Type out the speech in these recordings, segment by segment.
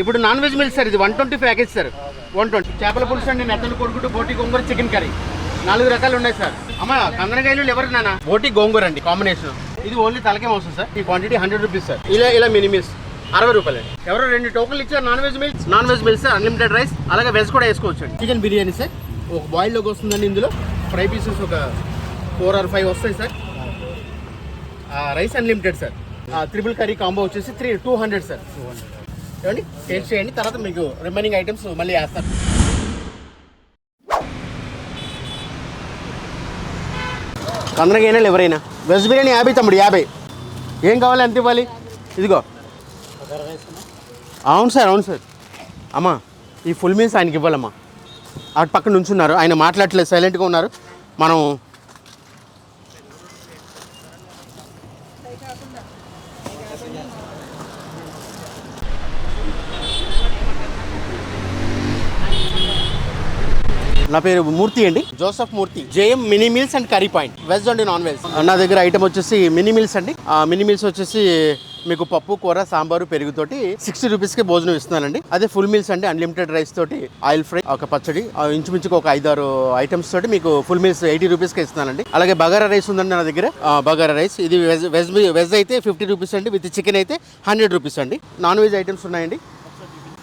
ఇప్పుడు non veg meals sir, ఇది 120 package sir. 120 చేపల పులుసు అండి, నెత్తలు కొడుకుడు, బోటి గోంగూర, చికెన్ కర్రీ 4 రకాలు ఉన్నాయి సార్. అమ్మ కందనకాయలు లివర్ నానా, బోటి గోంగూర అండి కాంబినేషన్. ఇది ఓన్లీ తలకే మాంసం సార్. ఈ క్వాంటిటీ 100 రూపీస్ సార్. ఇలా మినీ మీల్స్ 60 రూపాయలు. ఎవరో 2 టోకన్లు ఇచ్చారు. Non veg meals sir, unlimited rice, అలాగే వెజ్ కూడా వేసుకోవచ్చు అండి. చికెన్ బిర్యానీ సార్, ఒక బాయిల్లోకి వస్తుందండి. ఇందులో ఫ్రై పీసెస్ ఒక 4 or 5 వస్తాయి sir. Rice unlimited sir. Triple curry combo వచ్చేసి 200 సార్. ఏమండి టేస్ట్ చేయండి, తర్వాత మీకు రిమైనింగ్ ఐటమ్స్ మళ్ళీ వేస్తారు. కందనకైనా ఎవరైనా వెజ్ బిర్యానీ 50 తమ్ముడు, 50. ఏం కావాలి ఎంత ఇవ్వాలి? ఇదిగో. అవును సార్. అమ్మా ఈ ఫుల్ మీల్స్ ఆయనకి ఇవ్వాలమ్మా. అటు పక్కన నుంచున్నారు, ఆయన మాట్లాడట్లేదు, సైలెంట్గా ఉన్నారు. మనం నా పేరు మూర్తి అండి, Joseph Murthy. JM mini meals and curry point, veg and non veg. నా దగ్గర ఐటమ్ వచ్చేసి మినీ మీల్స్ అండి. మినీ మీల్స్ వచ్చేసి మీకు పప్పు, కూర, సాంబారు, పెరుగుతోటి 60 రూపీస్కి భోజనం ఇస్తున్నానండి. అదే ఫుల్ మీల్స్ అండి, అన్లిమిటెడ్ రైస్ తోటి, ఆయిల్ ఫ్రై, ఒక పచ్చడి, ఇంచుమించుకు ఒక 5-6 ఐటమ్స్ తోటి మీకు ఫుల్ మీల్స్ 80 రూపీస్కి ఇస్తున్నానండి. అలాగే బగారా రైస్ ఉందండి నా దగ్గర. బగారా రైస్ ఇది వెజ్ అయితే 50 రూపీస్ అండి, విత్ చికెన్ అయితే 100 రూపీస్ అండి. నాన్ వెజ్ ఐటమ్స్ ఉన్నాయండి.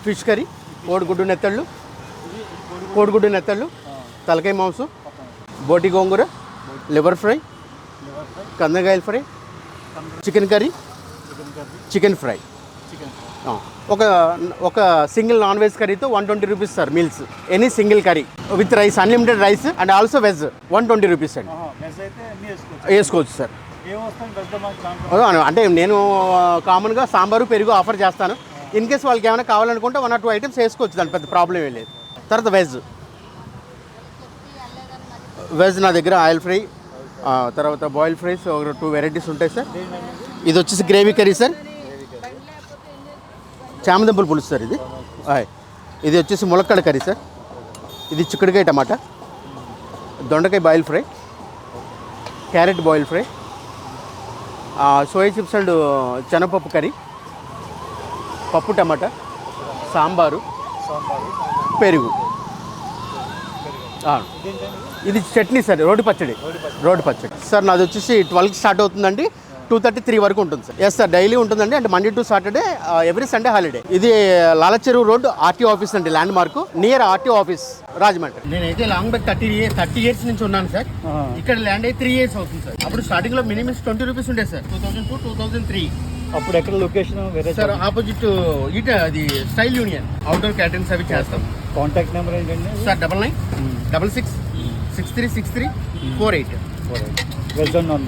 ఫిష్ కర్రీ, కోడిగుడ్డు నెత్తళ్ళు, తలకాయ మాంసం, బోటి గోంగూర, లివర్ ఫ్రై, కందకాయల fry, chicken curry, chicken fry. ఒక సింగిల్ నాన్ వెజ్ కర్రీతో 120 rupees sir meals. Any single curry with rice, unlimited rice and also veg 120 rupees అండి. వేసుకోవచ్చు సార్. అంటే నేను కామన్గా సాంబారు, పెరుగు ఆఫర్ చేస్తాను. ఇన్ కేస్ వాళ్ళకి ఏమైనా కావాలనుకుంటే 1 or 2 ఐటమ్స్ వేసుకోవచ్చు, దాని పెద్ద ప్రాబ్లం ఏం లేదు. తర్వాత వెజ్ నా దగ్గర ఆయిల్ ఫ్రై, తర్వాత బాయిల్ ఫ్రైస్ ఒక 2 వెరైటీస్ ఉంటాయి సార్. ఇది వచ్చేసి గ్రేవీ కర్రీ సార్, చామదుంపల పులుసు సార్. ఇది వచ్చేసి ములక్కాడ కర్రీ సార్. ఇది చిక్కుడుకాయ టమాటా, దొండకాయ boil fry, carrot boil fry, soya chips and శనగపప్పు కర్రీ, పప్పు టమాటా, సాంబారు, పెరుగు. ఇది చట్నీ సార్, రోడ్డు పచ్చడి సార్. నాది వచ్చేసి 12కి స్టార్ట్ అవుతుందండి, 2:30-3 వరకు ఉంటుంది సార్. ఎస్ సార్, డైలీ ఉంటుందండి. అంటే Monday to Saturday, every Sunday holiday. ఇది లాలచెరువు రోడ్, ఆర్టీఓ ఆఫీస్ అండి, land mark near RTO office, Rajahmundry. నేనైతే లాంగ్ బ్యాక్ 30 years నుంచి ఉన్నాను సార్. ఇక్కడ ల్యాండ్ అయితే 3 years అవుతుంది సార్. అప్పుడు స్టార్టింగ్ లో మినిమం 20 రూపీస్ ఉండే సార్, 2002-2003. అప్పుడు ఎక్కడ లొకేషన్ సార్? ఆపోజిట్ అది స్టైల్ యూనియన్, అవుట్డోర్ క్యాటరింగ్స్ అవి చేస్తాం. కాంటాక్ట్ నెంబర్ ఏంటండి sir? 9966636348. Veg and non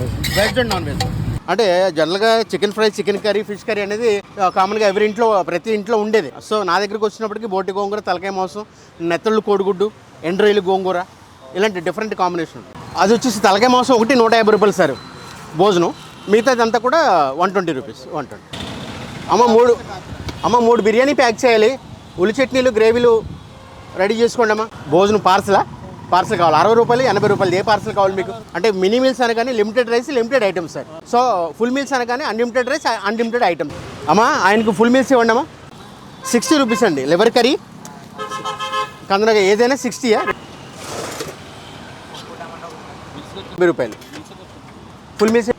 veg. అంటే జనరల్గా chicken fry, chicken curry, fish curry అనేది కామన్గా ప్రతి ఇంట్లో ఉండేది. సో నా దగ్గరికి వచ్చినప్పటికీ బోటి గోంగూర, తలకాయ మాంసం, నెత్తళ్ళు, కోడిగుడ్డు, ఎండ్రాయిలు, గోంగూర, ఇలాంటి డిఫరెంట్ కాంబినేషన్. అది వచ్చేసి తలకాయ మాంసం ఒకటి 150 రూపాయలు సార్ భోజనం. మిగతాదంతా కూడా 120 రూపీస్. 120. అమ్మ 3 బిర్యానీ ప్యాక్ చేయాలి. ఉల్లి చట్నీలు, గ్రేవీలు రెడీ చేసుకోండి అమ్మా. భోజనం పార్సల్ కావాలి. 60 రూపాయలు, 80 రూపాయలు. ఏ పార్సల్ కావాలి మీకు? అంటే మినీ మీల్స్ అనగానే limited rice, limited items sir. So full meals అనగానే అన్లిమిటెడ్ రైస్, అన్లిమిటెడ్ ఐటమ్స్. అమ్మా ఆయనకు ఫుల్ మీల్స్ ఇవ్వండి అమ్మా. 60 రూపీస్ అండి. లివర్ కర్రీ, కందనకాయ ఏదైనా 60. 80 రూపాయలు ఫుల్ మీల్స్.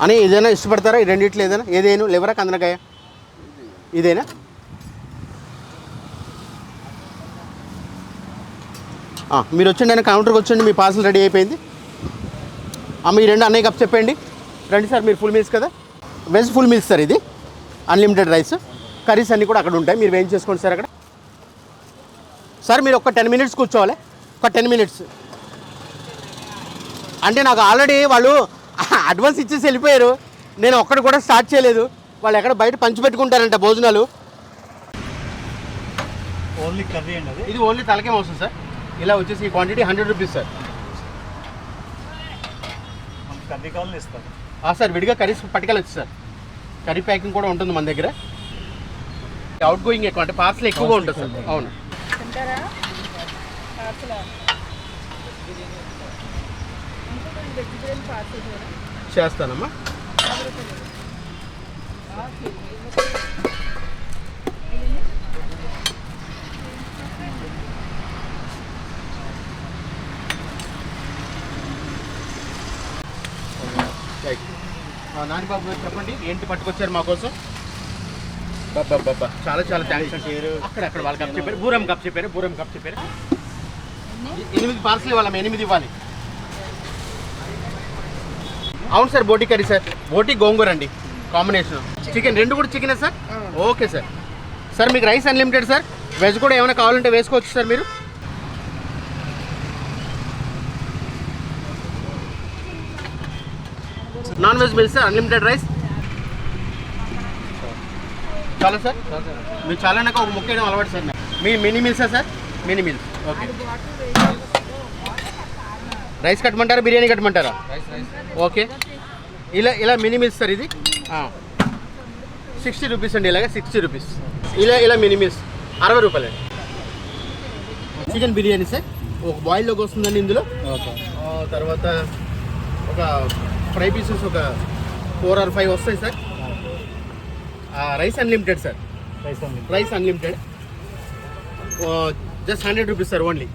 అని ఏదైనా ఇష్టపడతారా? ఈ రెండిట్లో ఏదైనా లివరా, కందనకాయ ఇదేనా? మీరు వచ్చండి, ఆయన కౌంటర్కి వచ్చండి, మీ పార్సల్ రెడీ అయిపోయింది. ఈ 2 అన్నయ్య కప్ చెప్పండి. రండి సార్. మీరు ఫుల్ మీల్స్ కదా? Veg full meals sir. ఇది అన్లిమిటెడ్ రైస్, కర్రీస్ అన్నీ కూడా అక్కడ ఉంటాయి. మీరు ఏం చేసుకోండి సార్ అక్కడ. సార్ మీరు ఒక 10 minutes కూర్చోవాలి. ఒక 10 minutes. అంటే నాకు ఆల్రెడీ వాళ్ళు అడ్వాన్స్ ఇచ్చేసి వెళ్ళిపోయారు. నేను ఒక్కడు కూడా స్టార్ట్ చేయలేదు. వాళ్ళు ఎక్కడ బయట పంచి పెట్టుకుంటారంట భోజనాలు. ఓన్లీ కర్రీ అండి. ఇది ఓన్లీ తలకే మాంసం సార్. ఇలా వచ్చేసి ఈ క్వాంటిటీ 100 రూపీస్ సార్. కర్రీ కావాలని ఇస్తారు సార్. విడిగా కర్రీస్ పట్టుకెళ్ళచ్చు సార్. కర్రీ ప్యాకింగ్ కూడా ఉంటుంది మన దగ్గర. అవుట్ గోయింగ్ ఎక్కువ, అంటే పార్సల్ ఎక్కువగా ఉంటుంది సార్. అవును. వెజిటేరియన్ పార్సల్ కూడా చేస్తానమ్మా. 50 రూపాయలు. రైట్. నానిబాబు గారు చెప్పండి ఏంటి పట్టుకొచ్చారు మా కోసం? బాబా చాలా చాలా థ్యాంక్స్ అండి. అక్కడ వాళ్ళు కప్ చెప్పారు, బూరం కప్ చెప్పారు. 8 పార్సల్ ఇవ్వాలి, 8 ఇవ్వాలి. అవును సార్, బోటి కర్రీ సార్, బోటి గోంగూర అండి కాంబినేషన్. చికెన్ రెండు కూడా చికెనే సార్? Okay sir. సార్ మీకు రైస్ అన్లిమిటెడ్ సార్, వెజ్ కూడా ఏమైనా కావాలంటే వేసుకోవచ్చు సార్ మీరు. Non veg meals sir, unlimited rice. చాలా సార్, మీరు చాలా నాకు ఒక ముక్క వేయడం అలవాటు సార్. మీ మినీ మీల్సా sir? Mini meals okay. Rice కట్టమంటారా, బిర్యానీ కట్టమంటారా? ఓకే. ఇలా మినీ మీల్స్ సార్. ఇది 60 రూపీస్ అండి. ఇలాగ 60 రూపీస్. ఇలా మినీ మీల్స్ 60 రూపాయలు అండి. చికెన్ బిర్యానీ సార్, ఒక బాయిల్లోకి వస్తుందండి ఇందులో. ఓకే. తర్వాత ఒక ఫ్రై పీసెస్ ఒక 4 or 5 వస్తాయి sir. Rice unlimited sir, rice unlimited. Just 100 rupees sir only.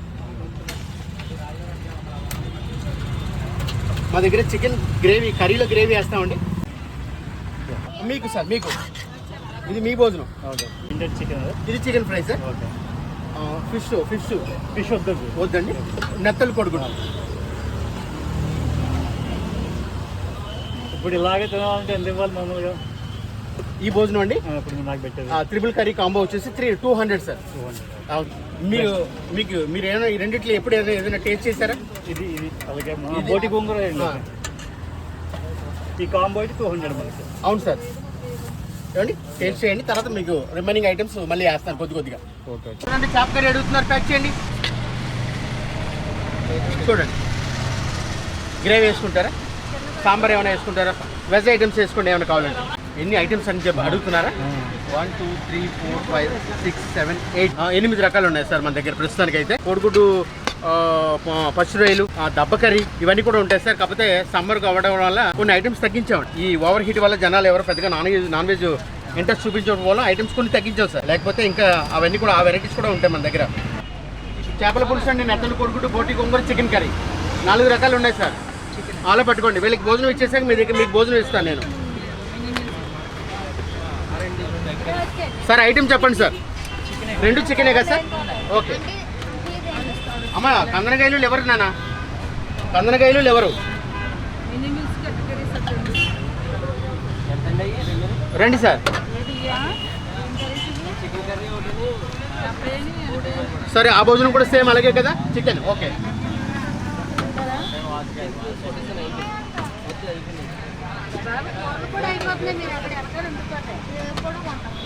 మా దగ్గర చికెన్ గ్రేవీ, కర్రీలో గ్రేవీ వేస్తామండి. మీకు సార్, మీకు ఇది మీ భోజనం. ఓకే. Indian chicken. ఇది chicken fry sir. Okay. Fish వద్దండి, నెత్తలు కొడుకున్నాం. ఇప్పుడు ఇలాగే తినాలంటే ఎంత ఇవ్వాలి మామూలుగా? ఈ భోజనం అండి ఇప్పుడు నాకు పెట్టేది ట్రిపుల్ కర్రీ కాంబో వచ్చేసి 200 సార్. 200. మీరు ఏమైనా ఈ రెండిట్లో ఎప్పుడు ఏదైనా టేస్ట్ చేశారా? ఇది అలాగే బోటి గోంగూర ఈ కాంబో అయితే 200 మనకి. అవును సార్, ఏమండి టేస్ట్ చేయండి, తర్వాత మీకు రిమైనింగ్ ఐటమ్స్ మళ్ళీ వేస్తాను కొద్దిగా. ఓకే. చూడండి, చేప కర్రీ అడుగుతున్నారు, ప్యాక్ చేయండి. చూడండి, గ్రేవీ వేసుకుంటారా, సాంబార్ ఏమైనా వేసుకుంటారా, వెజ్ ఐటమ్స్ వేసుకోండి ఏమైనా కావాలంటే. ఎన్ని ఐటమ్స్ అని చెప్పి అడుగుతున్నారా? 1 2 3 4 5 6 7 8 8 రకాలు ఉన్నాయి సార్ మన దగ్గర ప్రస్తుతానికి అయితే. కోడిగుడ్డు, పచ్చి రొయ్యలు, దబ్బ కర్రీ ఇవన్నీ కూడా ఉంటాయి సార్. కాకపోతే సమ్మర్ అవ్వడం వల్ల కొన్ని ఐటమ్స్ తగ్గించామండి. ఈ ఓవర్ హీట్ వల్ల జనాలు ఎవరు పెద్దగా నాన్ వెజ్ ఇంట్రెస్ట్ చూపించడం వల్ల ఐటమ్స్ కొన్ని తగ్గించాం సార్. లేకపోతే ఇంకా అవన్నీ కూడా ఆ వెరైటీస్ కూడా ఉంటాయి మన దగ్గర. చేపల పులుసు అండి, నెత్తలు, కోడిగుడ్డు, బోటి గోంగూర, చికెన్ కర్రీ 4 రకాలు ఉన్నాయి సార్. అలా పట్టుకోండి. వీళ్ళకి భోజనం ఇచ్చేసాక మీ దగ్గర మీకు భోజనం ఇస్తాను నేను. సార్ ఐటమ్ చెప్పండి సార్. 2 చికెనే కదా సార్? ఓకే. అమ్మ కందనకాయలు ఎవరు నాన్న? కందనకాయలు ఎవరు? రండి సార్. సరే, ఆ భోజనం కూడా సేమ్ అలాగే కదా, చికెన్. ఓకే.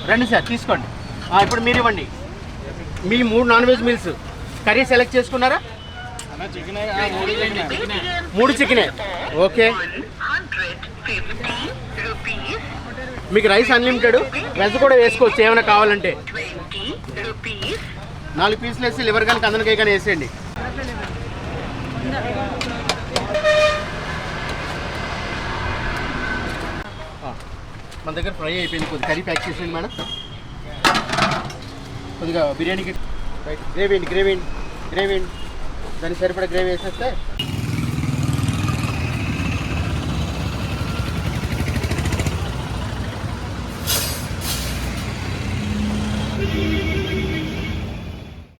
రండి సార్, తీసుకోండి. ఇప్పుడు మీరు ఇవ్వండి. మీ 3 non veg meals curry select చేసుకున్నారా? 3 చికెనే. ఓకే. మీకు రైస్ అన్లిమిటెడ్, వెజ్ కూడా వేసుకోవచ్చు ఏమైనా కావాలంటే. 4 పీసులు వేసి లివర్ కానీ కందనకాయ కానీ వేసేయండి. మన దగ్గర ఫ్రై అయిపోయింది, కొద్దిగా కర్రీ ప్యాక్ చేసేయండి మేడం. కొద్దిగా బిర్యానీకి గ్రేవీ దానికి సరిపడా గ్రేవీ వేసేస్తే